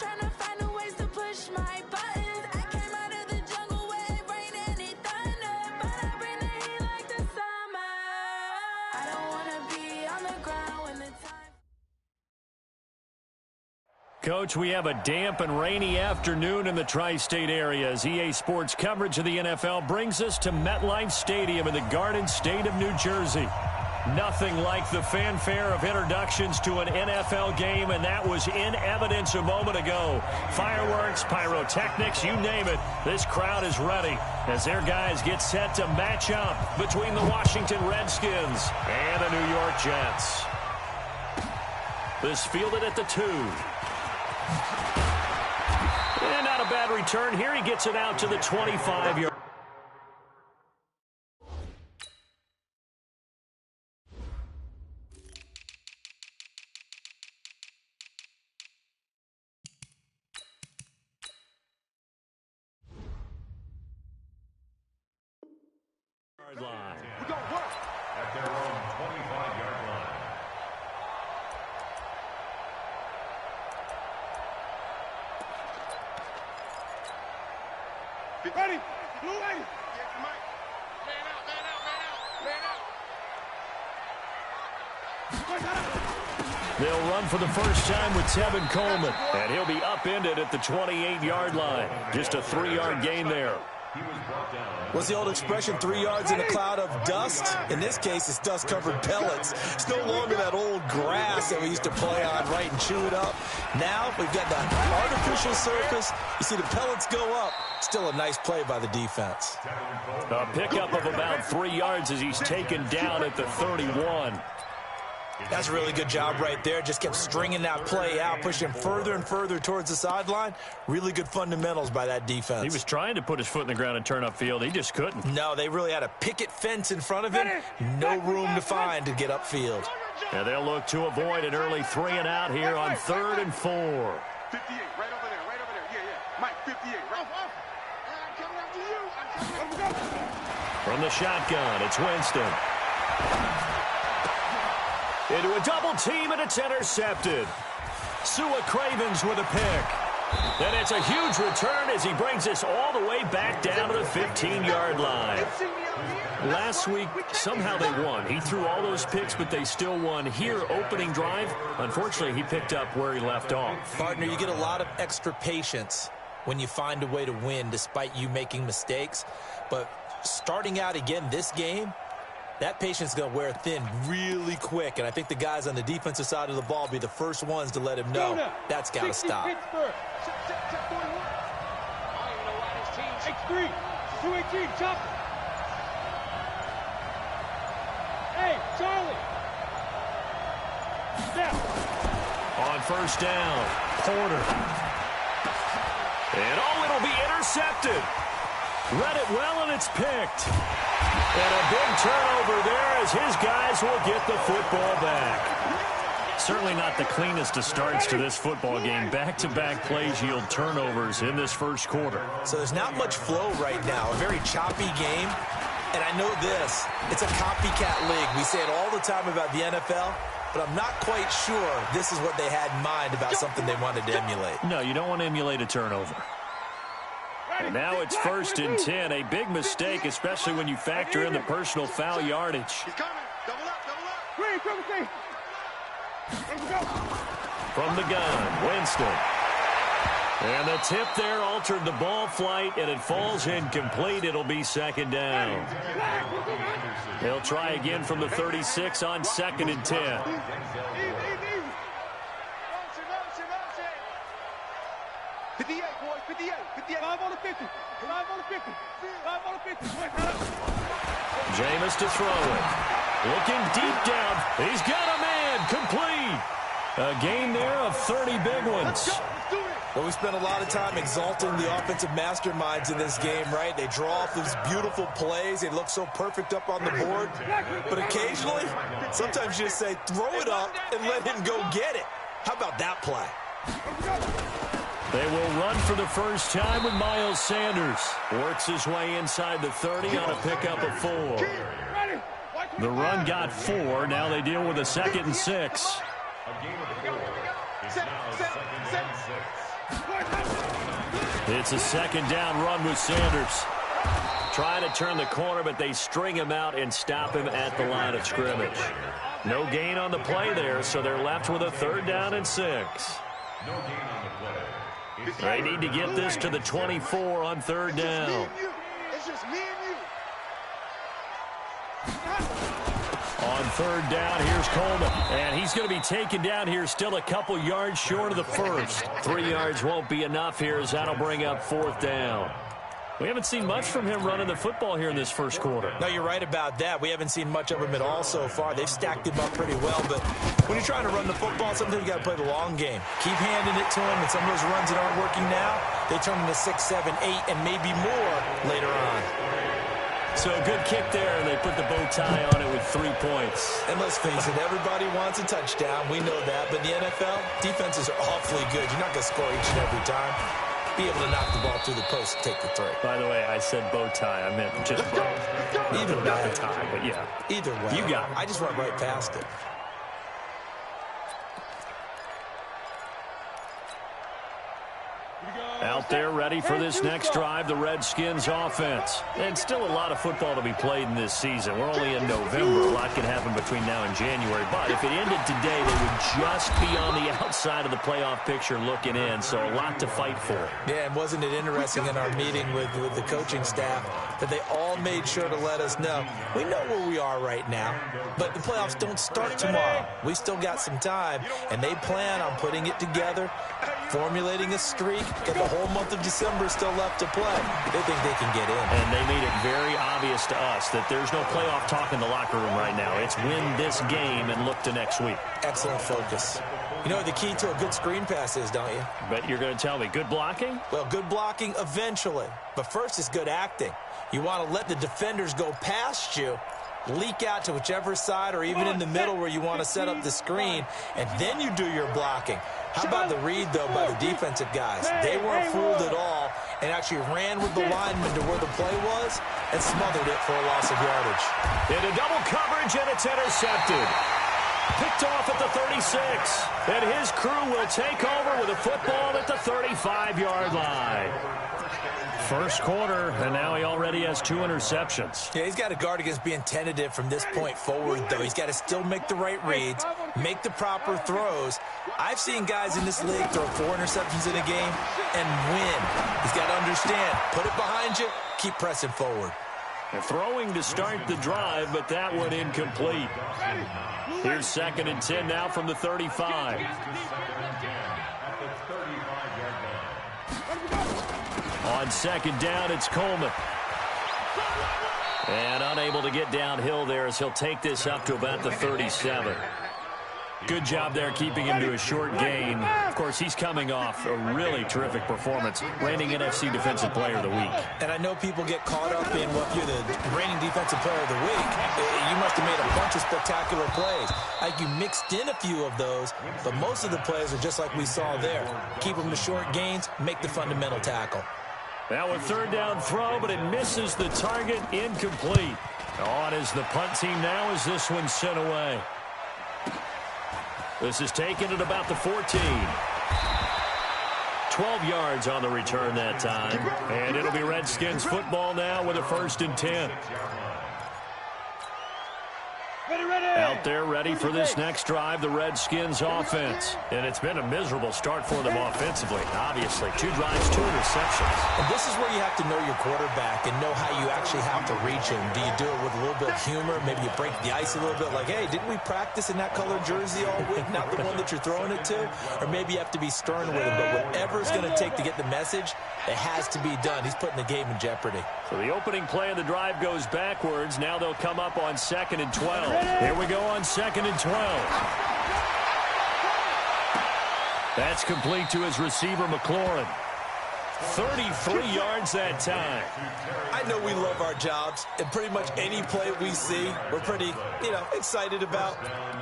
trying to find a ways to push my buttons. I came out of the jungle where it rained and it thunder, but I bring the heat like the summer. I don't wanna be on the ground when the time. Coach, we have a damp and rainy afternoon in the tri-state area as EA Sports coverage of the NFL brings us to MetLife Stadium in the Garden State of New Jersey. Nothing like the fanfare of introductions to an NFL game, and that was in evidence a moment ago. Fireworks, pyrotechnics, you name it. This crowd is ready as their guys get set to match up between the Washington Redskins and the New York Jets. This fielded at the 2. And not a bad return. Here he gets it out to the 25-yard. Line. We're going to work at their own 25-yard line. Ready? Blue lady. Yeah, Mike. Man out, man out, man out, man out. They'll run for the first time with Tevin Coleman, and he'll be upended at the 28-yard line. Just a 3-yard gain there. What's the old expression, 3 yards in a cloud of dust? In this case, it's dust-covered pellets. It's no longer that old grass that we used to play on, right, and chew it up. Now we've got the artificial surface. You see the pellets go up. Still a nice play by the defense. A pickup of about 3 yards as he's taken down at the 31. That's a really good job right there. Just kept stringing that play out, pushing further and further towards the sideline. Really good fundamentals by that defense. He was trying to put his foot in the ground and turn upfield. He just couldn't. No, they really had a picket fence in front of him. No room to find to get upfield. And they'll look to avoid an early 3 and out here on 3rd and 4. 58, right over there, right over there. Yeah, yeah. Mike, 58, right. I'm coming after you. From the shotgun, it's Winston. Into a double team, and it's intercepted. Sua Cravens with a pick. And it's a huge return as he brings us all the way back down to the 15-yard line. Last week, somehow they won. He threw all those picks, but they still won. Here, opening drive, unfortunately, he picked up where he left off. Partner, you get a lot of extra patience when you find a way to win despite you making mistakes. But starting out again this game, that patience is going to wear thin really quick, and I think the guys on the defensive side of the ball will be the first ones to let him know that's got to stop. X3, 218, chop. Hey, Charlie. Step. On first down, Porter. And it'll be intercepted. Read it well, and it's picked. And a big turnover there as his guys will get the football back. Certainly not the cleanest of starts to this football game. Back-to-back plays yield turnovers in this first quarter. So there's not much flow right now. A very choppy game. And I know this. It's a copycat league. We say it all the time about the NFL, but I'm not quite sure this is what they had in mind about something they wanted to emulate. No, you don't want to emulate a turnover. And now it's 1st and 10. A big mistake, especially when you factor in the personal foul yardage. He's coming. Double up, double up. From the gun, Winston. And the tip there altered the ball flight, and it falls incomplete. It'll be 2nd down. They'll try again from the 36 on 2nd and 10. 58, boy, 58, 58. 5 on the 50, 5 on the 50, 5 on the 50. Jameis to throw it. Looking deep down. He's got a man. Complete. A gain there of 30 big ones. Well, we spent a lot of time exalting the offensive masterminds in this game, right? They draw off these beautiful plays. They look so perfect up on the board. But occasionally, sometimes you just say, throw it up and let him go get it. How about that play? They will run for the first time with Miles Sanders. Works his way inside the 30 on a pickup of 4. The run got 4. Now they deal with a 2nd and 6. It's a second down run with Sanders. Trying to turn the corner, but they string him out and stop him at the line of scrimmage. No gain on the play there, so they're left with a 3rd down and 6. No gain on the play. They need to get this to the 24 on 3rd down. It's just me and you. On 3rd down, here's Coleman. And he's going to be taken down here, still a couple yards short of the first. 3 yards won't be enough here, as that'll bring up 4th down. We haven't seen much from him running the football here in this first quarter. No, you're right about that. We haven't seen much of him at all so far. They've stacked him up pretty well, but when you're trying to run the football, sometimes you got to play the long game. Keep handing it to him, and some of those runs that aren't working now, they turn into 6, 7, 8, and maybe more later on. So a good kick there, and they put the bow tie on it with 3 points. And let's face it, everybody wants a touchdown. We know that. But in the NFL, defenses are awfully good. You're not going to score each and every time. Be able to knock the ball through the post and take the 3. By the way, I said bow tie. I meant just bow. Either way. Not the tie, but yeah. Either way. You got it. I just went right past it. Out there ready for this next drive, the Redskins offense. And still a lot of football to be played in this season. We're only in November. A lot can happen between now and January. But if it ended today, they would just be on the outside of the playoff picture looking in. So a lot to fight for. Yeah, and wasn't it interesting in our meeting with the coaching staff that they all made sure to let us know, we know where we are right now, but the playoffs don't start tomorrow. We still got some time, and they plan on putting it together, formulating a streak, got the whole month of December still left to play. They think they can get in. And they made it very obvious to us that there's no playoff talk in the locker room right now. It's win this game and look to next week. Excellent focus. You know what the key to a good screen pass is, don't you? Bet you're going to tell me. Good blocking? Well, good blocking eventually. But first is good acting. You want to let the defenders go past you, leak out to whichever side or even in the middle where you want to set up the screen, and then you do your blocking. How about the read, though, by the defensive guys? They weren't fooled at all and actually ran with the lineman to where the play was and smothered it for a loss of yardage. Into double coverage, and it's intercepted. Picked off at the 36. And his crew will take over with a football at the 35-yard line. First quarter, and now he already has 2 interceptions. Yeah, he's got to guard against being tentative from this point forward, though. He's got to still make the right reads, make the proper throws. I've seen guys in this league throw 4 interceptions in a game and win. He's got to understand, put it behind you, keep pressing forward. And throwing to start the drive, but that one incomplete. Here's 2nd and 10 now from the 35. On 2nd down, it's Coleman. And unable to get downhill there as he'll take this up to about the 37. Good job there keeping him to a short gain. Of course, he's coming off a really terrific performance, reigning NFC Defensive Player of the Week. And I know people get caught up in what you're the reigning Defensive Player of the Week. You must have made a bunch of spectacular plays. Like you mixed in a few of those, but most of the plays are just like we saw there. Keep them to short gains, make the fundamental tackle. Now a 3rd down throw, but it misses the target, incomplete. On is the punt team now as this one's sent away. This is taken at about the 14. 12 yards on the return that time. And it'll be Redskins football now with a 1st and 10. Out there ready for this next drive, the Redskins offense. And it's been a miserable start for them offensively, obviously. 2 drives, 2 interceptions. And this is where you have to know your quarterback and know how you actually have to reach him. Do you do it with a little bit of humor? Maybe you break the ice a little bit like, hey, didn't we practice in that colored jersey all week? Not the one that you're throwing it to? Or maybe you have to be stern with him. But whatever it's going to take to get the message, it has to be done. He's putting the game in jeopardy. So the opening play of the drive goes backwards. Now they'll come up on 2nd and 12. Here we go on 2nd and 12. That's complete to his receiver, McLaurin. 33 yards that time. I know we love our jobs, and pretty much any play we see, we're pretty, excited about.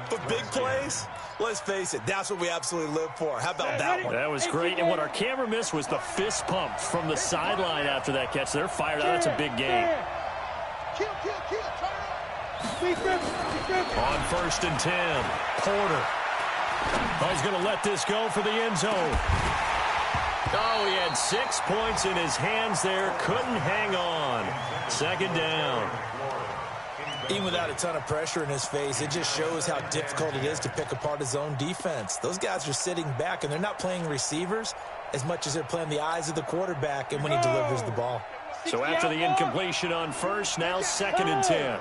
But big plays, let's face it, that's what we absolutely live for. How about that one? That was great, and what our camera missed was the fist pump from the sideline after that catch. They're fired out. That's a big game. On 1st and 10, Porter. Oh, he's going to let this go for the end zone. Oh, he had had 6 points in his hands there. Couldn't hang on. Second down. Even without a ton of pressure in his face, it just shows how difficult it is to pick apart his own defense. Those guys are sitting back, and they're not playing receivers as much as they're playing the eyes of the quarterback and when he delivers the ball. So after the incompletion on first, now 2nd and 10.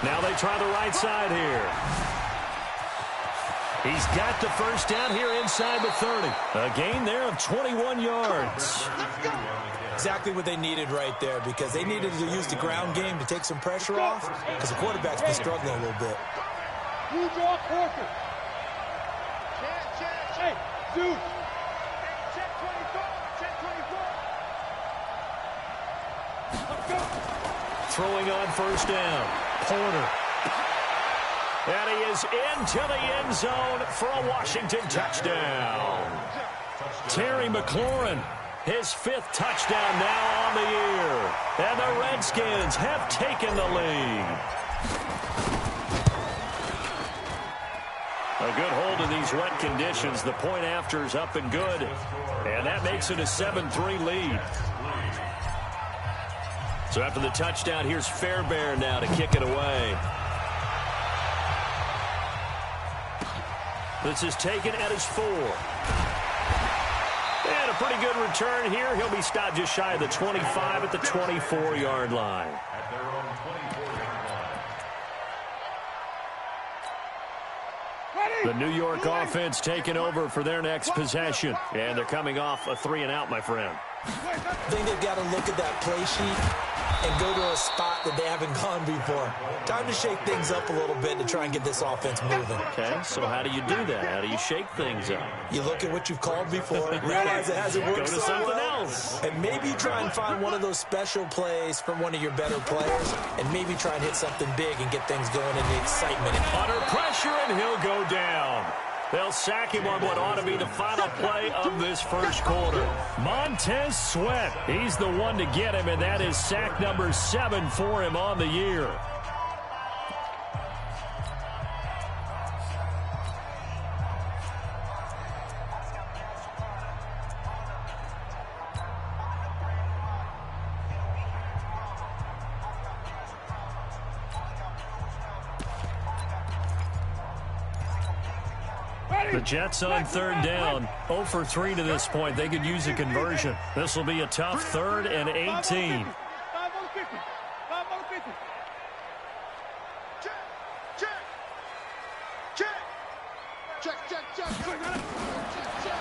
Now they try the right side here. He's got the first down here inside the 30. A gain there of 21 yards. Exactly what they needed right there, because they needed to use the ground game to take some pressure off, because the quarterback's been struggling a little bit. You draw quarter. Hey, dude. Check 24. Check 24. Let's go. Throwing on first down. Porter. And he is into the end zone for a Washington touchdown. Terry McLaurin, his 5th touchdown now on the year. And the Redskins have taken the lead. A good hold in these wet conditions. The point after is up and good. And that makes it a 7-3 lead. So after the touchdown, here's Fairbairn now to kick it away. This is taken at his 4. And a pretty good return here. He'll be stopped just shy of the 25 at the 24-yard line. The New York offense taking over for their next possession. And they're coming off a 3-and-out, my friend. I think they've got to look at that play sheet and go to a spot that they haven't gone before. Time to shake things up a little bit to try and get this offense moving. Okay, so how do you do that? How do you shake things up? You look at what you've called before, realize it hasn't worked Go to so something well, else. and maybe try and find one of those special plays from one of your better players, and maybe try and hit something big and get things going in the excitement. Under pressure, and he'll go down. They'll sack him on what ought to be the final play of this first quarter. Montez Sweat, he's the one to get him, and that is sack number 7 for him on the year. The Jets on 3rd down, 0 for 3 to this point. They could use a conversion. This will be a tough 3rd and 18.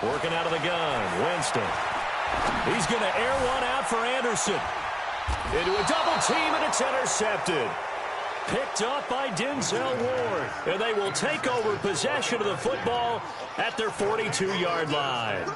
Working out of the gun, Winston. He's going to air one out for Anderson. Into a double team, and it's intercepted. Picked up by Denzel Ward. And they will take over possession of the football at their 42-yard line.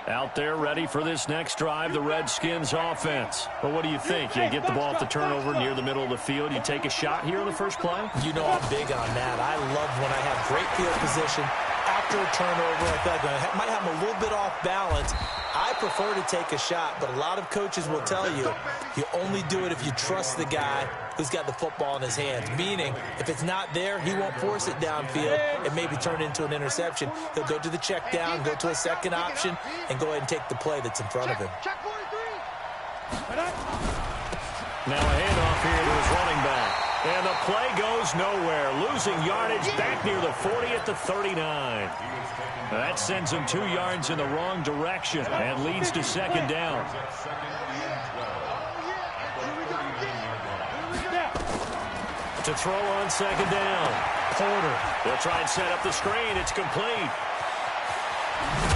Out there ready for this next drive, the Redskins offense. Well, what do you think? You get the ball off the turnover near the middle of the field. You take a shot here in the first play? You know I'm big on that. I love when I have great field position. After a turnover, I feel like I might have a little bit off balance. I prefer to take a shot, but a lot of coaches will tell you, you only do it if you trust the guy who's got the football in his hands. Meaning, if it's not there, he won't force it downfield and maybe turn it into an interception. He'll go to the check down, go to a second option, and go ahead and take the play that's in front of him. Now a handoff here to his running back. And the play goes nowhere. Losing yardage back near the 40 at the 39. That sends him 2 yards in the wrong direction and leads to second down. To throw on second down. Porter. They'll try and set up the screen. It's complete.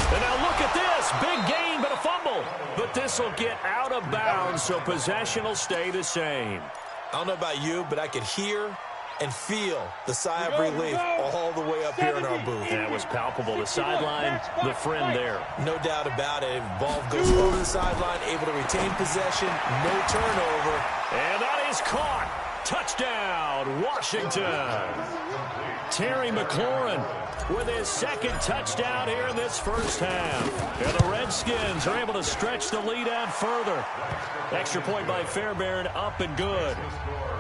And now look at this. Big gain, but a fumble. But this will get out of bounds, so possession will stay the same. I don't know about you, but I could hear and feel the sigh of relief all the way up here in our booth. That was palpable. The sideline, the friend there. No doubt about it. Ball goes over the sideline, able to retain possession, no turnover. And that is caught. Touchdown, Washington. Terry McLaurin with his second touchdown here in this first half. And the Redskins are able to stretch the lead out further. Extra point by Fairbairn, up and good.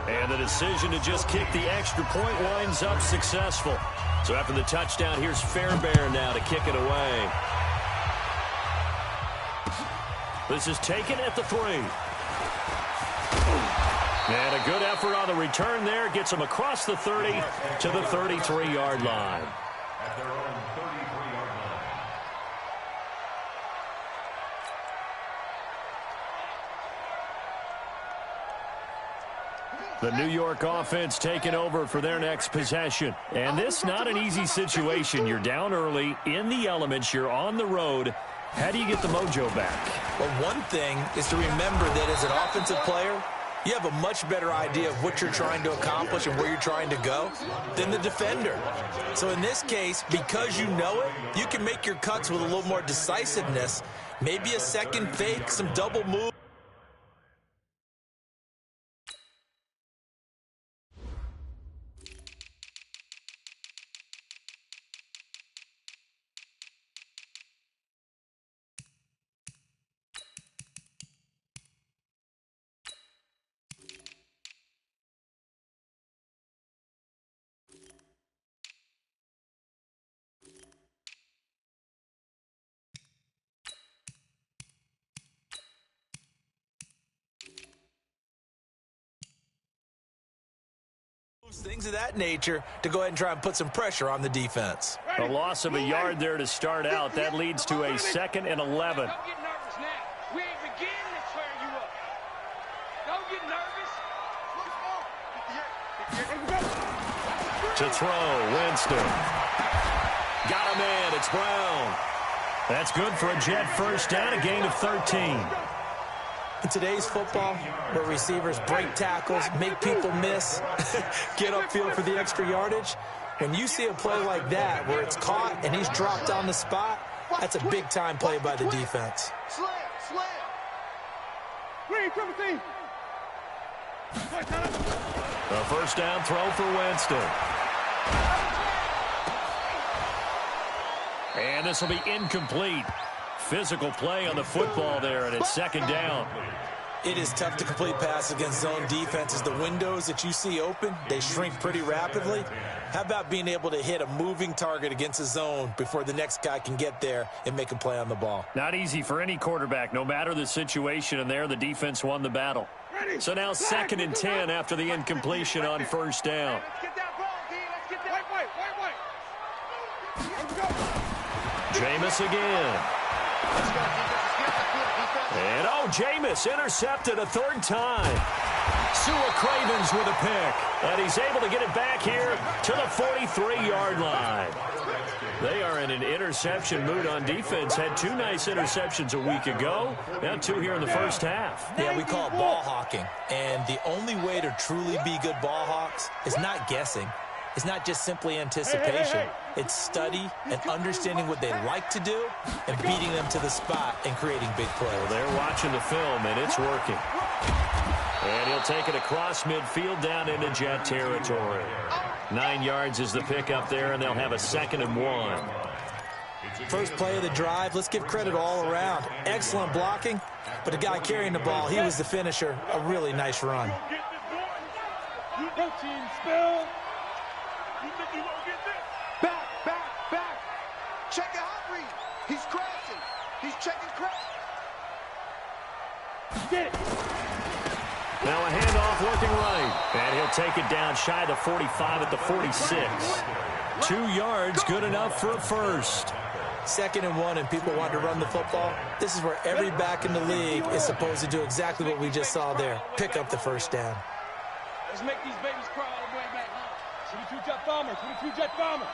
And the decision to just kick the extra point winds up successful. So after the touchdown, here's Fairbairn now to kick it away. This is taken at the 3. And a good effort on the return there. Gets him across the 30 to the 33-yard line. The New York offense taking over for their next possession. And this not an easy situation. You're down early, in the elements, you're on the road. How do you get the mojo back? Well, one thing is to remember that as an offensive player, you have a much better idea of what you're trying to accomplish and where you're trying to go than the defender. So in this case, because you know it, you can make your cuts with a little more decisiveness, maybe a second fake, some double move. Things of that nature to go ahead and try and put some pressure on the defense. A loss of a yard there to start out. That leads to a 2nd and 11. Don't get nervous now. We ain't beginning to tear you up. Don't get nervous. To throw, Winston. Got him in. It's Brown. That's good for a Jet first down, a gain of 13. In today's football, where receivers break tackles, make people miss, get upfield for the extra yardage, when you see a play like that where it's caught and he's dropped on the spot, that's a big-time play by the defense. Slam. Green, triple team. A first down throw for Winston. And this will be incomplete. Physical play on the football there, and it's 2nd down. It is tough to complete passes against zone defenses. The windows that you see open, they shrink pretty rapidly. How about being able to hit a moving target against a zone before the next guy can get there and make a play on the ball? Not easy for any quarterback, no matter the situation, and there the defense won the battle. So now 2nd and 10 after the incompletion on first down. Let's get that ball, D. Let's get that. Wait. Jameis again. And, Jameis intercepted a 3rd time. Sua Cravens with a pick. And he's able to get it back here to the 43-yard line. They are in an interception mood on defense. Had 2 nice interceptions a week ago. Now 2 here in the first half. Yeah, we call it ball hawking. And the only way to truly be good ball hawks is not guessing. It's not just simply anticipation. It's study and understanding what they like to do and beating them to the spot and creating big plays. Well, they're watching the film, and it's working. And he'll take it across midfield down into Jet territory. 9 yards is the pickup there, and they'll have a 2nd and 1. First play of the drive, let's give credit all around. Excellent blocking, but the guy carrying the ball, he was the finisher. A really nice run. Back. Check it out, Reed. He's crashing. He's checking crash. Get it. Now a handoff looking right. And he'll take it down shy of the 45 at the 46. 2 yards, good enough for a first. 2nd and 1, and people want to run the football. This is where every back in the league is supposed to do exactly what we just saw there. Pick up the first down. Let's make these babies cry all the way back home. 22 Jet Bomber, 22 Jet Bomber.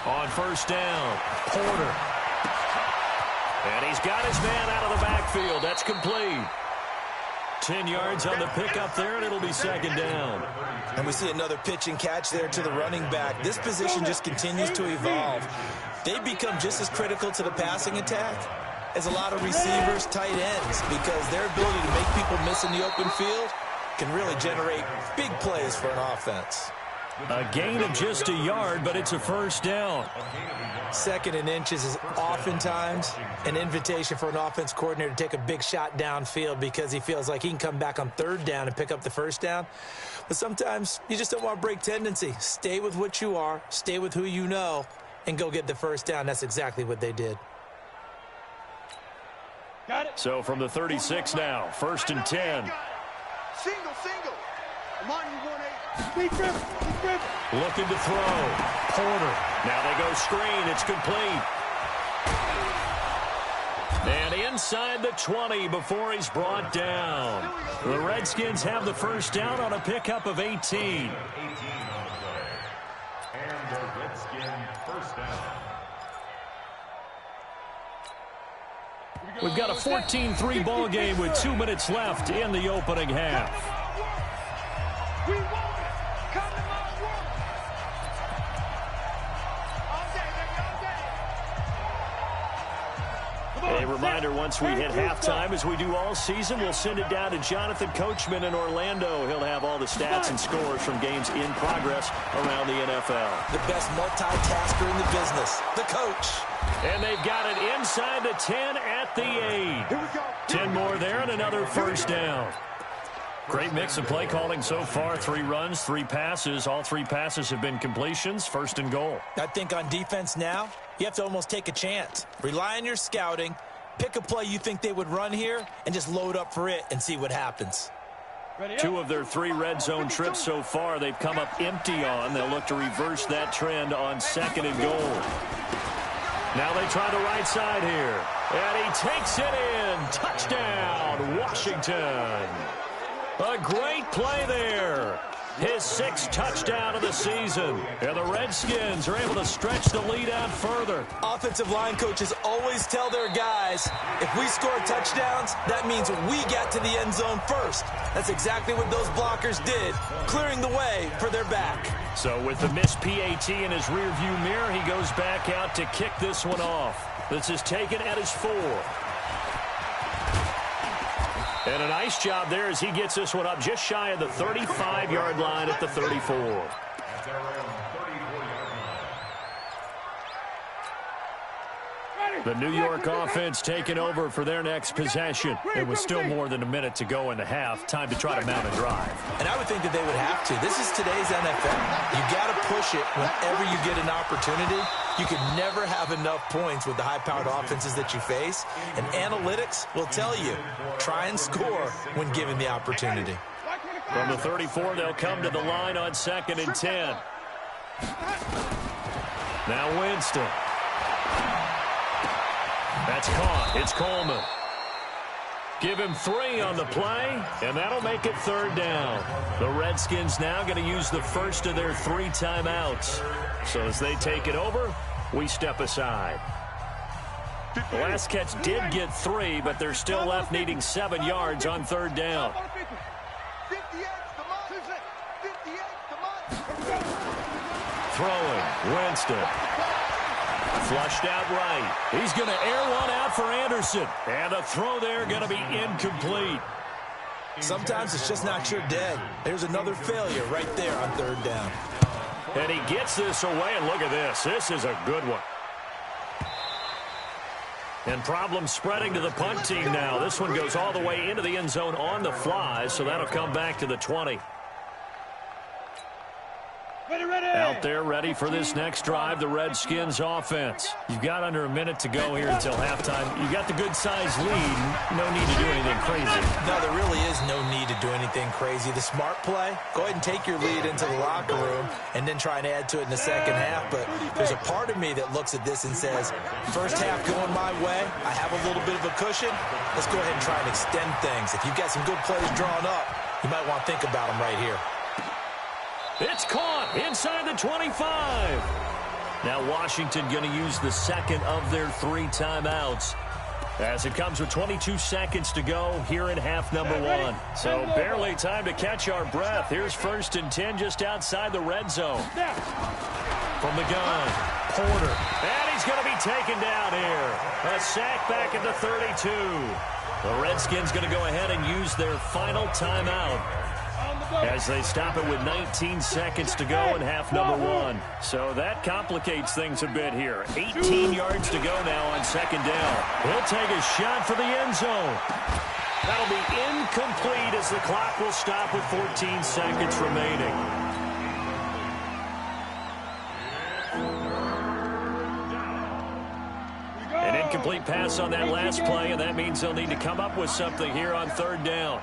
On first down, Porter. And he's got his man out of the backfield. That's complete. 10 yards on the pickup there, and it'll be 2nd down. And we see another pitch and catch there to the running back. This position just continues to evolve. They become just as critical to the passing attack is a lot of receivers, tight ends, because their ability to make people miss in the open field can really generate big plays for an offense. A gain of just a yard, but it's a first down. 2nd and inches is oftentimes an invitation for an offense coordinator to take a big shot downfield because he feels like he can come back on 3rd down and pick up the first down. But sometimes you just don't want to break tendency. Stay with what you are, stay with who you know, and go get the first down. That's exactly what they did. Got it. So from the 36 now, 1st and 10. Single. Come on, you 1-8. Big grip. Looking to throw. Porter. Now they go screen. It's complete. And inside the 20 before he's brought down. The Redskins have the first down on a pickup of 18. And the Redskin first down. We've got a 14-3 ball game with 2 minutes left in the opening half. We want it. Come to my work. All day, baby, all day. A reminder, once we hit halftime, as we do all season, we'll send it down to Jonathan Coachman in Orlando. He'll have all the stats and scores from games in progress around the NFL. The best multitasker in the business, the coach. And they've got it inside the 10 at the 8. Here we go. 10 more there and another first down. Great mix of play calling so far. 3 runs, 3 passes. All 3 passes have been completions. 1st and goal. I think on defense now, you have to almost take a chance. Rely on your scouting. Pick a play you think they would run here and just load up for it and see what happens. 2 of their 3 red zone trips so far they've come up empty on. They'll look to reverse that trend on 2nd and goal. Now they try the right side here. And he takes it in. Touchdown, Washington. A great play there. His 6th touchdown of the season. And the Redskins are able to stretch the lead out further. Offensive line coaches always tell their guys, if we score touchdowns, that means we get to the end zone first. That's exactly what those blockers did, clearing the way for their back. So with the missed PAT in his rearview mirror, he goes back out to kick this one off. This is taken at his 4. And a nice job there as he gets this one up just shy of the 35-yard line at the 34. The New York offense taking over for their next possession. It was still more than a minute to go in the half. Time to try to mount a drive. And I would think that they would have to. This is today's NFL. You got to push it whenever you get an opportunity. You can never have enough points with the high-powered offenses that you face. And analytics will tell you, try and score when given the opportunity. From the 34, they'll come to the line on 2nd and 10. Now Winston. That's caught. It's Coleman. Give him 3 on the play, and that'll make it 3rd down. The Redskins now going to use the first of their 3 timeouts. So as they take it over, we step aside. The last catch did get 3, but they're still left needing 7 yards on 3rd down. Throwing, Winston. Flushed out right. He's going to air one out for Anderson. And the throw there going to be incomplete. Sometimes it's just not your day. There's another failure right there on 3rd down. And he gets this away, and look at this. This is a good one. And problems spreading to the punt team now. This one goes all the way into the end zone on the fly, so that'll come back to the 20. Out there ready for this next drive, the Redskins offense. You've got under a minute to go here until halftime. You got the good-sized lead. No need to do anything crazy. No, there really is no need to do anything crazy. The smart play, go ahead and take your lead into the locker room and then try and add to it in the second half. But there's a part of me that looks at this and says, first half going my way, I have a little bit of a cushion. Let's go ahead and try and extend things. If you've got some good plays drawn up, you might want to think about them right here. It's caught inside the 25. Now Washington going to use the second of their 3 timeouts as it comes with 22 seconds to go here in half number 1. So barely time to catch our breath. Here's 1st and 10 just outside the red zone. From the gun, Porter. And he's going to be taken down here. A sack back at the 32. The Redskins going to go ahead and use their final timeout as they stop it with 19 seconds to go in half number one. So that complicates things a bit here. 18 yards to go now on second down. He'll take a shot for the end zone. That'll be incomplete as the clock will stop with 14 seconds remaining. An incomplete pass on that last play, and that means they'll need to come up with something here on third down.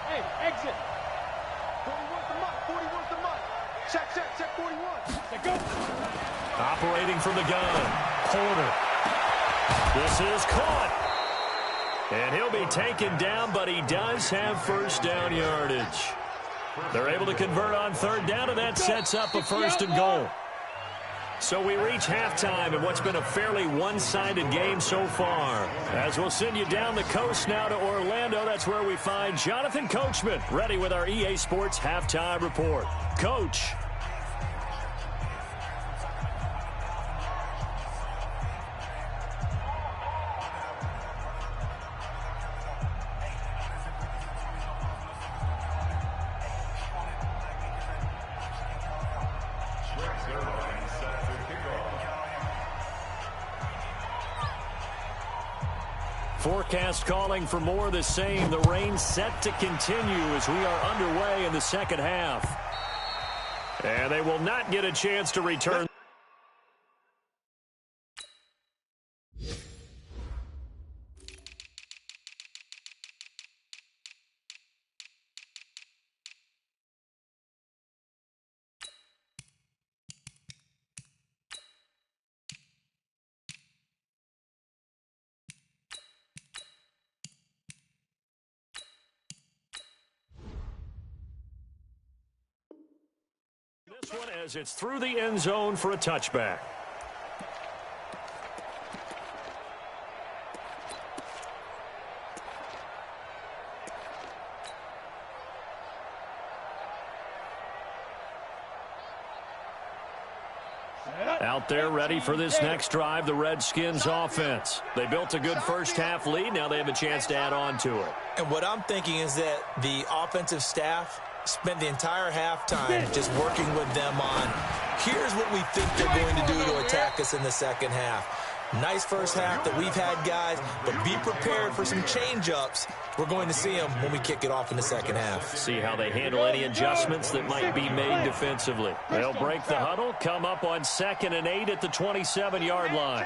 Hey, exit. 41's the mark. 41's the mark. Check 41. Check, go. Operating from the gun, Porter. This is caught. And he'll be taken down, but he does have first down yardage. They're able to convert on third down, and that sets up a first and goal. So we reach halftime in what's been a fairly one-sided game so far. As we'll send you down the coast now to Orlando, that's where we find Jonathan Coachman, ready with our EA Sports Halftime Report. Coach. Forecast calling for more of the same. The rain set to continue as we are underway in the second half. And they will not get a chance to return. This one as it's through the end zone for a touchback. Out there ready for this next drive, the Redskins offense. They built a good first half lead. Now they have a chance to add on to it. And what I'm thinking is that the offensive staff spent the entire halftime just working with them on, here's what we think they're going to do to attack us in the second half. Nice first half that we've had, guys, but be prepared for some change-ups. We're going to see them when we kick it off in the second half. See how they handle any adjustments that might be made defensively. They'll break the huddle, come up on 2nd and 8 at the 27-yard line.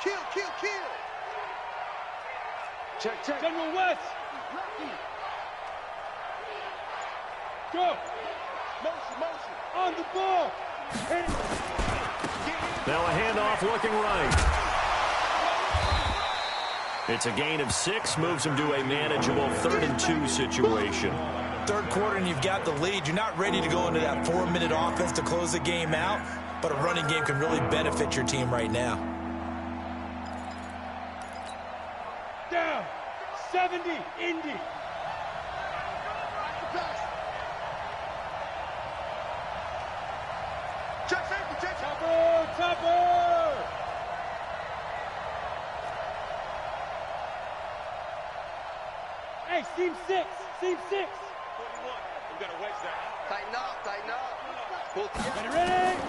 Kill. Check. General West. Go. Motion. On the ball. Now a handoff looking right. It's a gain of 6, moves them to a manageable 3rd and 2 situation. Third quarter and you've got the lead. You're not ready to go into that 4-minute offense to close the game out, but a running game can really benefit your team right now. Down. 70. Indy. Check safety, check. Topper. Hey, seam 6. 41. We got to wedge that. Tighten up. Pull together. Ready?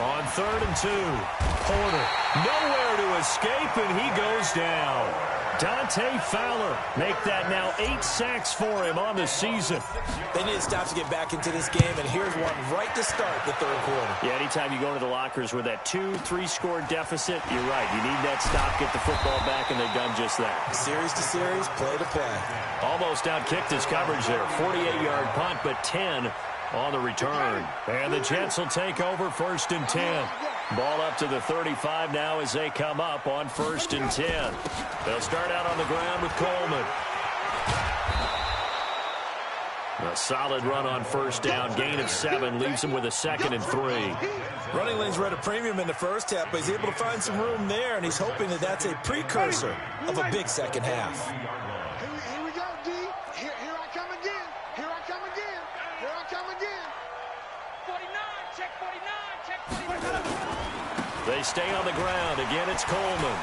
On 3rd and 2, Porter nowhere to escape, and he goes down. Dante Fowler make that now 8 sacks for him on the season. They need to stop to get back into this game, and here's one right to start the third quarter. Yeah, anytime you go into the lockers with that 2-3 score deficit, you're right. You need that stop, get the football back, and they've done just that. Series to series, play to play. Almost outkicked his coverage there. 48-yard punt, but 10 on the return. And the Jets will take over 1st and 10. Ball up to the 35 now as they come up on 1st and 10. They'll start out on the ground with Coleman. A solid run on 1st down. Gain of 7 leaves him with a 2nd and 3. Running lanes were at a premium in the first half, but he's able to find some room there, and he's hoping that that's a precursor of a big second half. Here we go, D. Here I come again. They stay on the ground. Again, it's Coleman.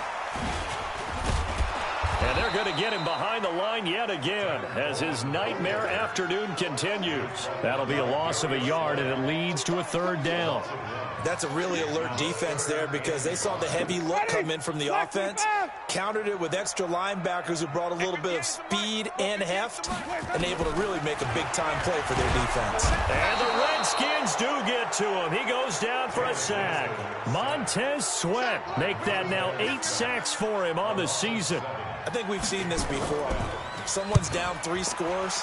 And they're going to get him behind the line yet again as his nightmare afternoon continues. That'll be a loss of a yard, and it leads to a third down. That's a really alert defense there because they saw the heavy look come in from the offense, countered it with extra linebackers who brought a little bit of speed and heft, and able to really make a big-time play for their defense. And the Redskins do get to him. He goes down for a sack. Montez Sweat make that now 8 sacks for him on the season. I think we've seen this before. Someone's down 3 scores.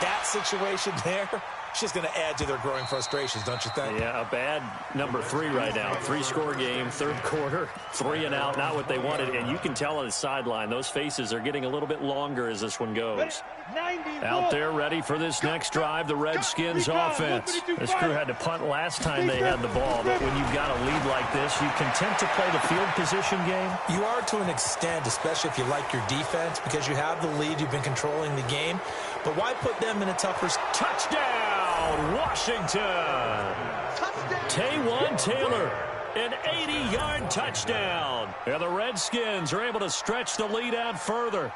That situation there, it's just going to add to their growing frustrations, don't you think? Yeah, a bad number 3 right now. 3-score game, third quarter, 3 and out, not what they wanted. And you can tell on the sideline, those faces are getting a little bit longer as this one goes. Out there ready for this next drive, the Redskins offense. This crew had to punt last time they had the ball, but when you've got a lead like this, you content to play the field position game? You are to an extent, especially if you like your defense, because you have the lead, you've been controlling the game. But why put them in a tougher... Touchdown, Washington! Taywan Taylor, an 80-yard touchdown. And the Redskins are able to stretch the lead out further.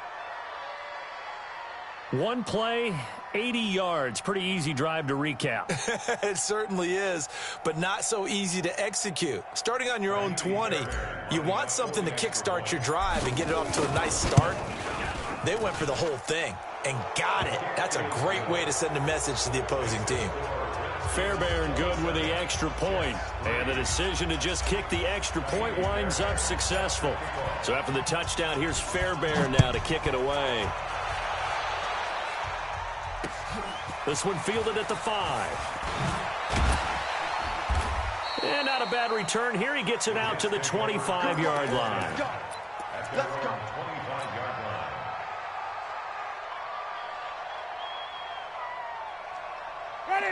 One play, 80 yards. Pretty easy drive to recap. It certainly is, but not so easy to execute. Starting on your own 20, you want something to kickstart your drive and get it off to a nice start. They went for the whole thing and got it. That's a great way to send a message to the opposing team. Fairbairn good with the extra point. And the decision to just kick the extra point winds up successful. So after the touchdown, here's Fairbairn now to kick it away. This one fielded at the 5. And not a bad return. Here he gets it out to the 25-yard line. Let's go. 25-yard line.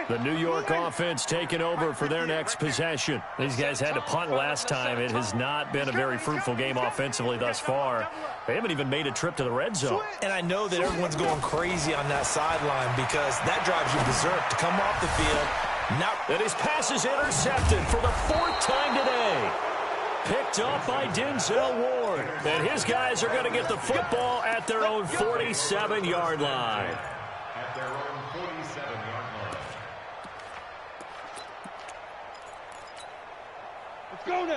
The New York offense taking over for their next possession. These guys had to punt last time. It has not been a very fruitful game offensively thus far. They haven't even made a trip to the red zone. And I know that everyone's going crazy on that sideline because that drives you berserk to come off the field. And his pass is intercepted for the 4th time today. Picked up by Denzel Ward. And his guys are going to get the football at their own 47-yard line. At their own 47-yard line.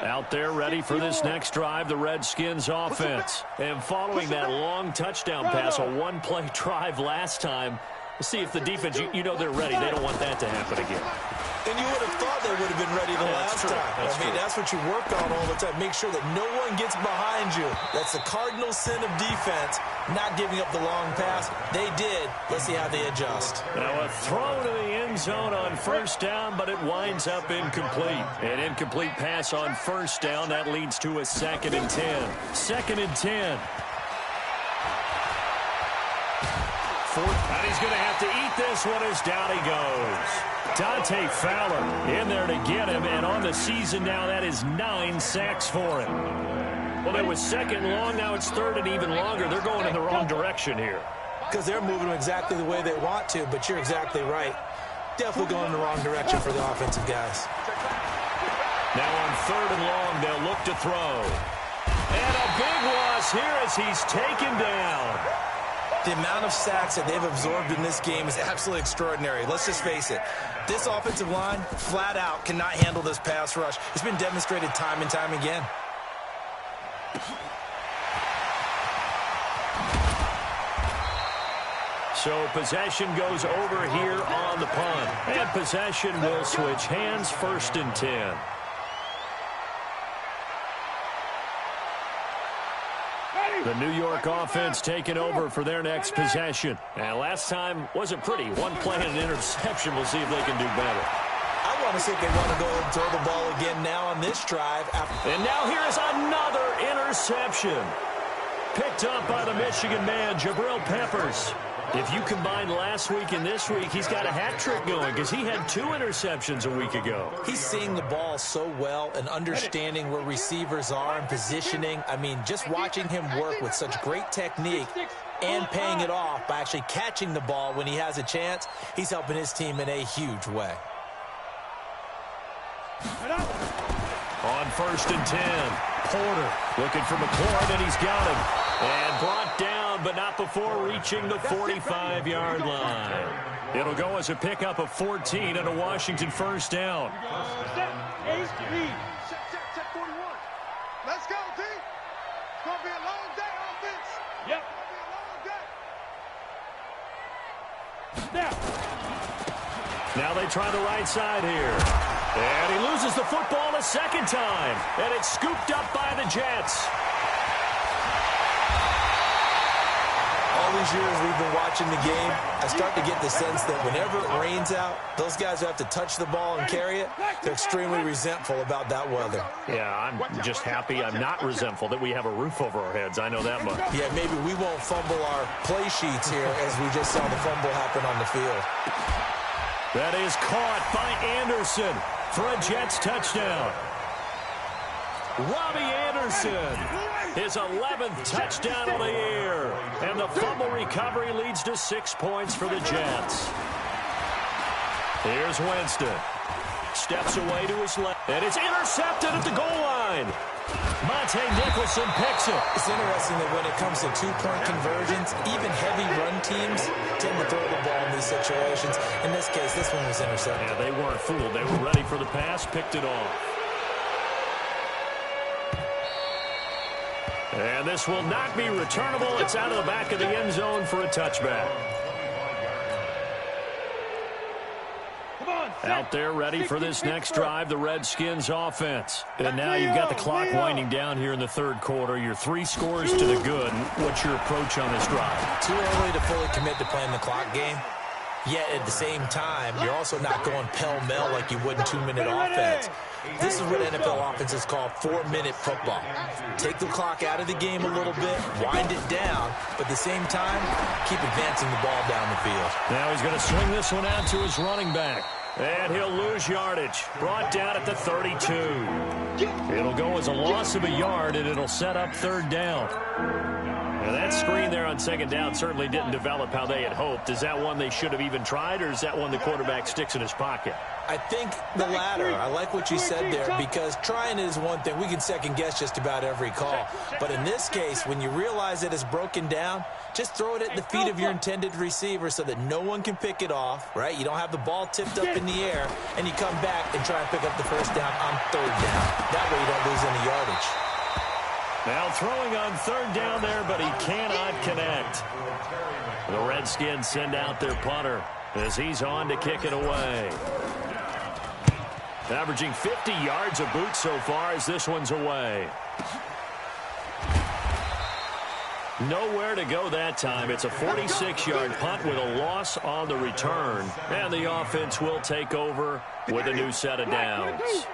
Out there ready for this next drive, the Redskins offense. And following that long touchdown pass, a one-play drive last time, we'll see if the defense, you know they're ready. They don't want that to happen again. And you would have thought they would have been ready the last time. That's what you work on all the time. Make sure that no one gets behind you. That's the cardinal sin of defense, not giving up the long pass. They did. Let's see how they adjust. Now a throw to the end zone on first down, but it winds up incomplete. An incomplete pass on first down. That leads to a 2nd and 10. 2nd and 10. And he's going to have to eat this one as down he goes. Dante Fowler in there to get him, and on the season now, that is 9 sacks for him. Well, it was 2nd long, now it's 3rd and even longer. They're going in the wrong direction here. Because they're moving exactly the way they want to, but you're exactly right. Definitely going in the wrong direction for the offensive guys. Now on 3rd and long, they'll look to throw. And a big loss here as he's taken down. The amount of sacks that they've absorbed in this game is absolutely extraordinary. Let's just face it. This offensive line, flat out, cannot handle this pass rush. It's been demonstrated time and time again. So possession goes over here on the punt. And possession will switch hands, 1st and 10. The New York offense taking over for their next possession. And last time wasn't pretty. One play and an interception. We'll see if they can do better. I want to see if they want to go and throw the ball again now on this drive. And now here is another interception. Picked up by the Michigan man, Jabril Peppers. If you combine last week and this week, he's got a hat trick going because he had 2 interceptions a week ago. He's seeing the ball so well and understanding where receivers are and positioning. I mean, just watching him work with such great technique and paying it off by actually catching the ball when he has a chance, he's helping his team in a huge way. On 1st and 10, Porter looking for McLaurin, and he's got him. And brought down, but not before reaching the 45-yard line. It'll go as a pickup of 14 and a Washington first down. Check 41. Let's go, D. It's going to be a long day, offense. Yep. It's going to be a long day. Now they try the right side here. And he loses the football a second time. And it's scooped up by the Jets. All these years we've been watching the game, I start to get the sense that whenever it rains out, those guys who have to touch the ball and carry it, they're extremely resentful about that weather. Yeah, I'm just happy I'm not resentful that we have a roof over our heads. I know that much. Yeah, maybe we won't fumble our play sheets here as we just saw the fumble happen on the field. That is caught by Anderson for a Jets touchdown. Robbie Anderson, his 11th touchdown of the year. And the fumble recovery leads to 6 points for the Jets. Here's Winston. Steps away to his left. And it's intercepted at the goal line. Monte Nicholson picks it. It's interesting that when it comes to two-point conversions, even heavy run teams tend to throw the ball in these situations. In this case, this one was intercepted. Yeah, they weren't fooled. They were ready for the pass, picked it off. And this will not be returnable. It's out of the back of the end zone for a touchback. Out there ready for this next drive, the Redskins offense. And now you've got the clock winding down here in the third quarter. You're 3 scores to the good. What's your approach on this drive? Too early to fully commit to playing the clock game. Yet at the same time, you're also not going pell-mell like you would in 2-minute offense. This is what NFL offenses call 4-minute football. Take the clock out of the game a little bit, wind it down, but at the same time, keep advancing the ball down the field. Now he's going to swing this one out to his running back. And he'll lose yardage. Brought down at the 32. It'll go as a loss of a yard, and it'll set up third down. Now that screen there on second down certainly didn't develop how they had hoped. Is that one they should have even tried, or is that one the quarterback sticks in his pocket? I think the latter. I like what you said there, because trying it is one thing. We can second-guess just about every call. But in this case, when you realize that it's broken down, just throw it at the feet of your intended receiver so that no one can pick it off, right? You don't have the ball tipped up in the air, and you come back and try and pick up the first down on third down. That way you don't lose any yardage. Now throwing on third down there, but he cannot connect. The Redskins send out their punter as he's on to kick it away. Averaging 50 yards a boot so far as this one's away. Nowhere to go that time. It's a 46-yard punt with a loss on the return. And the offense will take over with a new set of downs.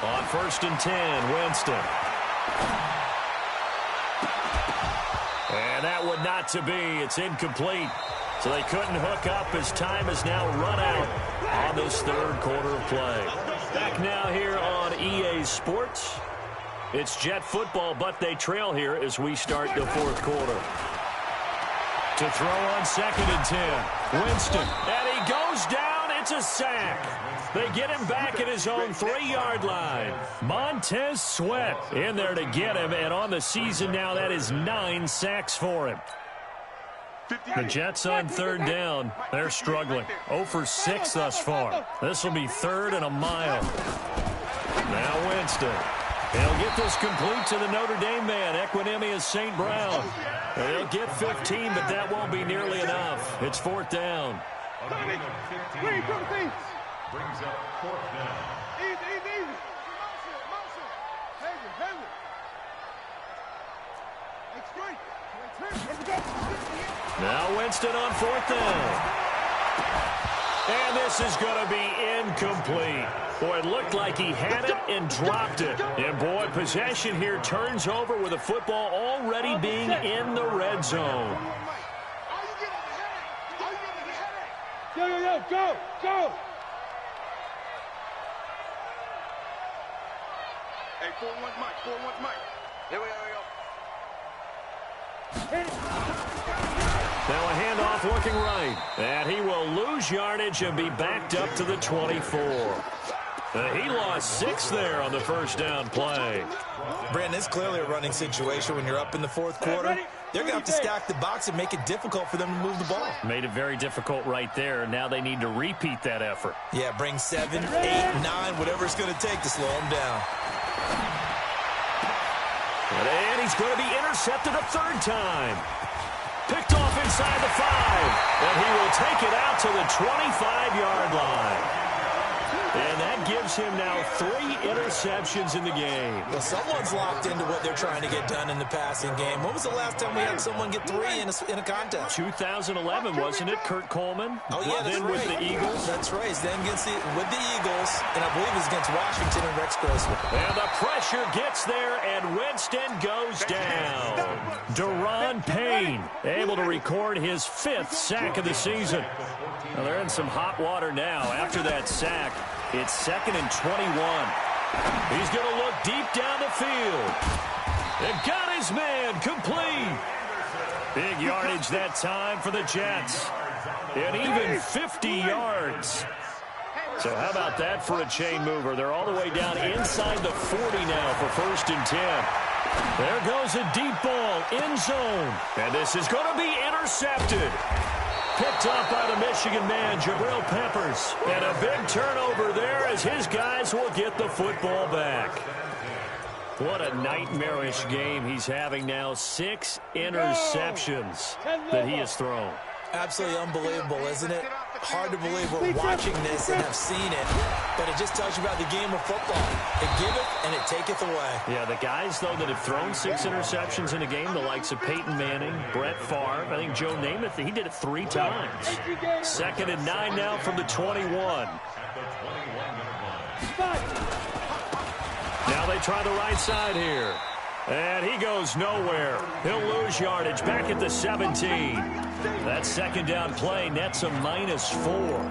On 1st and 10, Winston. And that one not to be. It's incomplete. So they couldn't hook up as time has now run out on this third quarter of play. Back now here on EA Sports. It's Jet football, but they trail here as we start the fourth quarter. To throw on 2nd and 10. Winston. And he goes down. It's a sack. They get him back at his own 3-yard line. Montez Sweat in there to get him. And on the season now, that is 9 sacks for him. The Jets on third down. They're struggling. 0 for 6 thus far. This will be 3rd and a mile. Now Winston. He'll get this complete to the Notre Dame man, Equinemius St. Brown. They'll get 15, but that won't be nearly enough. It's 4th down. Brings up 4th down. Easy. Motion. Heavy. Now Winston on 4th down. And this is going to be incomplete. Boy, it looked like he had it and dropped it. And, boy, possession here turns over with the football already being in the red zone. Go. Hey, 4-1 Mike. Here we go. Now a handoff looking right. And he will lose yardage and be backed up to the 24. He lost 6 there on the first down play. Brandon, it's clearly a running situation when you're up in the fourth quarter. They're going to have to stack the box and make it difficult for them to move the ball. Made it very difficult right there. Now they need to repeat that effort. Yeah, bring 7, 8, 9, whatever it's going to take to slow them down. And he's going to be intercepted a third time. Picked off inside the 5. And he will take it out to the 25-yard line. And that gives him now 3 interceptions in the game. Well, someone's locked into what they're trying to get done in the passing game. When was the last time we had someone get 3 in a contest? 2011, wasn't it, Kurt Coleman? Oh, yeah, that's then right. with the Eagles. That's right. Then with the Eagles, and I believe it was against Washington and Rex Grossman. And the pressure gets there, and Winston goes down. Deron Payne able to record his 5th sack of the season. Well, they're in some hot water now. After that sack, it's 2nd and 21. He's going to look deep down the field. And got his man complete. Big yardage that time for the Jets. And even 50 yards. So how about that for a chain mover? They're all the way down inside the 40 now for 1st and 10. There goes a deep ball, end zone. And this is going to be intercepted. Picked up by the Michigan man, Jabril Peppers. And a big turnover there as his guys will get the football back. What a nightmarish game he's having now. 6 interceptions that he has thrown. Absolutely unbelievable, isn't it? Hard to believe we're watching this and have seen it, but it just tells you about the game of football. It giveth and it taketh away. Yeah, the guys, though, that have thrown 6 interceptions in a game, the likes of Peyton Manning, Brett Favre, I think Joe Namath, he did it 3 times. 2nd and 9 now from the 21. Now they try the right side here. And he goes nowhere. He'll lose yardage back at the 17. That 2nd down play nets a -4.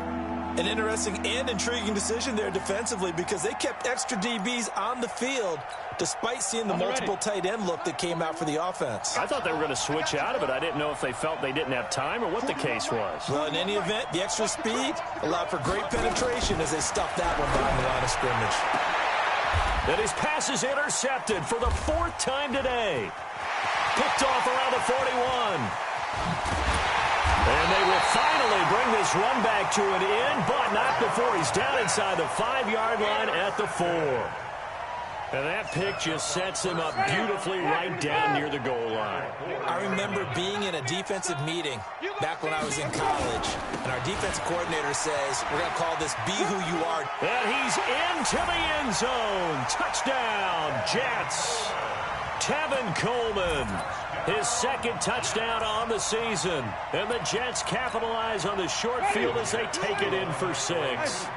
An interesting and intriguing decision there defensively because they kept extra DBs on the field despite seeing the multiple tight end look that came out for the offense. I thought they were going to switch out of it. I didn't know if they felt they didn't have time or what the case was. Well, in any event, the extra speed allowed for great penetration as they stuffed that one behind the line of scrimmage. And his pass is intercepted for the 4th time today. Picked off around the 41. And they will finally bring this run back to an end, but not before he's down inside the 5-yard line at the 4. And that pick just sets him up beautifully right down near the goal line. I remember being in a defensive meeting back when I was in college, and our defensive coordinator says, we're going to call this Be Who You Are. And he's into the end zone. Touchdown, Jets. Tevin Coleman, his 2nd touchdown on the season. And the Jets capitalize on the short field as they take it in for 6.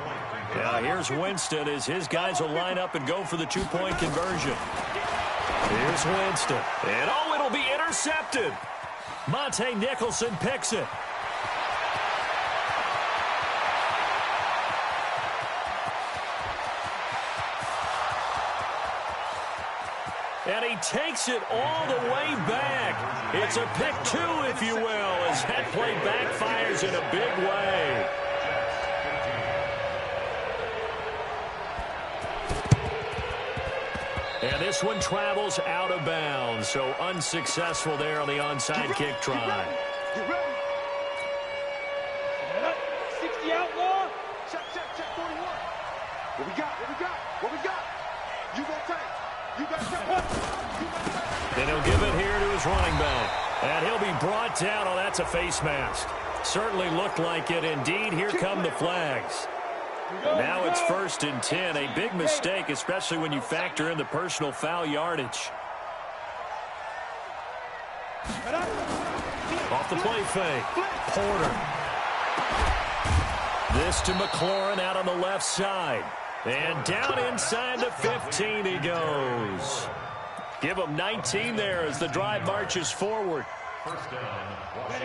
Now here's Winston as his guys will line up and go for the 2-point conversion. Here's Winston. And oh, it'll be intercepted. Monte Nicholson picks it. And he takes it all the way back. It's a pick 2, if you will, as that play backfires in a big way. And this one travels out of bounds, so unsuccessful there on the onside kick try. You ready? 60 outlaw. Check, 41. What we got? You gonna take. You got take. And he'll give it here to his running back. And he'll be brought down. Oh, that's a face mask. Certainly looked like it. Indeed, here come the flags. Now it's 1st and 10. A big mistake, especially when you factor in the personal foul yardage. Off the play fake. Porter. This to McLaurin out on the left side. And down inside the 15 he goes. Give him 19 there as the drive marches forward.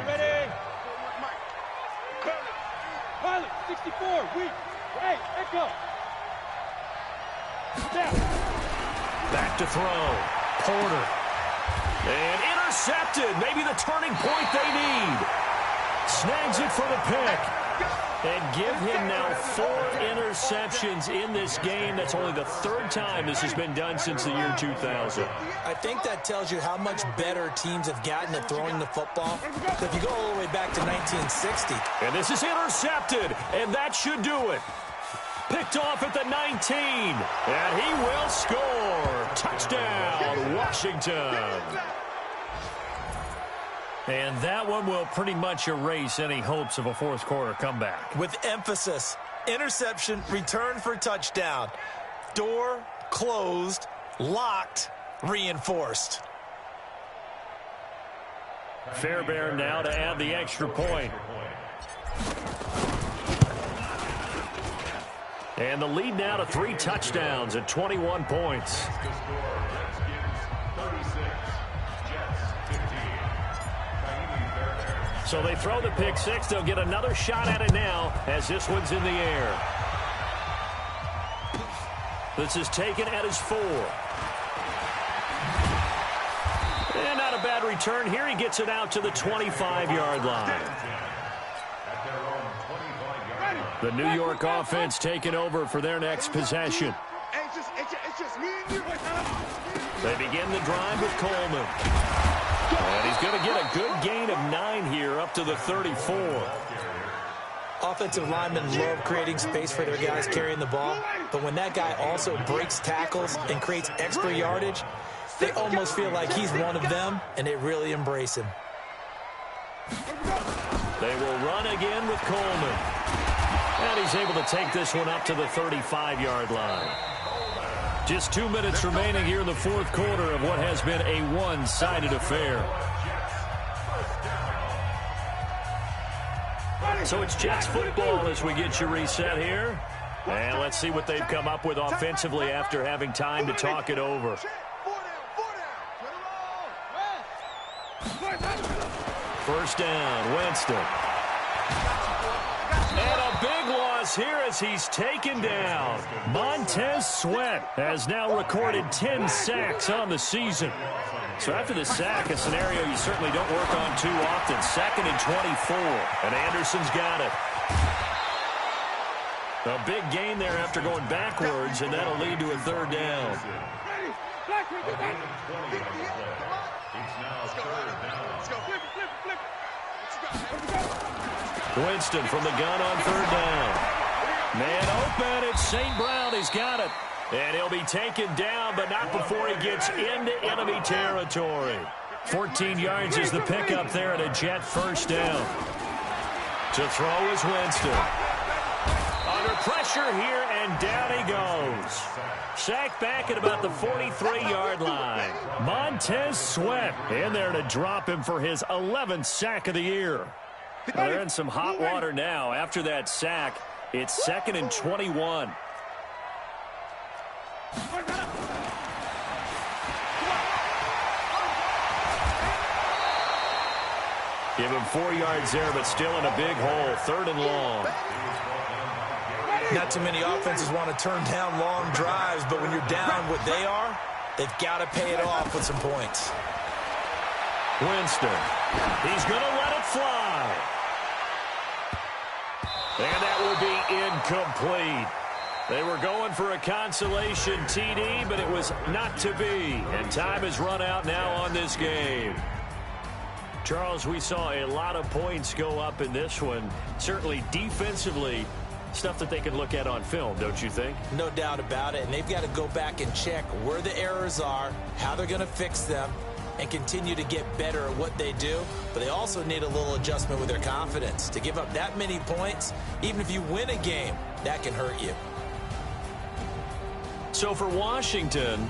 Ready. Pilot, 64, weak. Hey, echo. Down. Back to throw. Porter. And intercepted. Maybe the turning point they need. Snags it for the pick. And give him now 4 interceptions in this game. That's only the 3rd time this has been done since the year 2000. I think that tells you how much better teams have gotten at throwing the football. If you go all the way back to 1960. And this is intercepted, and that should do it. Picked off at the 19, and he will score. Touchdown, Washington. And that one will pretty much erase any hopes of a fourth quarter comeback. With emphasis, interception, return for touchdown. Door closed, locked, reinforced. Fairbairn now to add the extra point. And the lead now to 3 touchdowns at 21 points. So they throw the pick 6. They'll get another shot at it now as this one's in the air. This is taken at his 4. And not a bad return here. He gets it out to the 25-yard line. The New York offense taking over for their next possession. It's just me and you. They begin the drive with Coleman. And he's going to get a good gain of 9 here up to the 34. Offensive linemen love creating space for their guys carrying the ball, but when that guy also breaks tackles and creates extra yardage, they almost feel like he's one of them, and they really embrace him. They will run again with Coleman. And he's able to take this one up to the 35-yard line. Just 2 minutes remaining here in the fourth quarter of what has been a one-sided affair. So it's Jets football as we get you reset here. And let's see what they've come up with offensively after having time to talk it over. First down, Winston. And a big loss here as he's taken down. Montez Sweat has now recorded 10 sacks on the season. So after the sack, a scenario you certainly don't work on too often. 2nd and 24, and Anderson's got it. A big gain there after going backwards, and that'll lead to a 3rd down. Winston from the gun on 3rd down. Man open, it's St. Brown. He's got it. And he'll be taken down, but not before he gets into enemy territory. 14 yards is the pickup there at a Jet first down. To throw is Winston. Under pressure here, and down he goes. Sacked back at about the 43-yard line. Montez Sweat in there to drop him for his 11th sack of the year. Well, they're in some hot water now. After that sack, it's 2nd and 21. Give him 4 yards there, but still in a big hole. 3rd and long. Not too many offenses want to turn down long drives, but when you're down what they are, they've got to pay it off with some points. Winston. He's going to let it fly. And that will be incomplete. They were going for a consolation TD, but it was not to be. And time has run out now on this game. Charles, we saw a lot of points go up in this one. Certainly defensively, stuff that they can look at on film, don't you think? No doubt about it. And they've got to go back and check where the errors are, how they're going to fix them, and continue to get better at what they do. But they also need a little adjustment with their confidence. To give up that many points, even if you win a game, that can hurt you. So for Washington,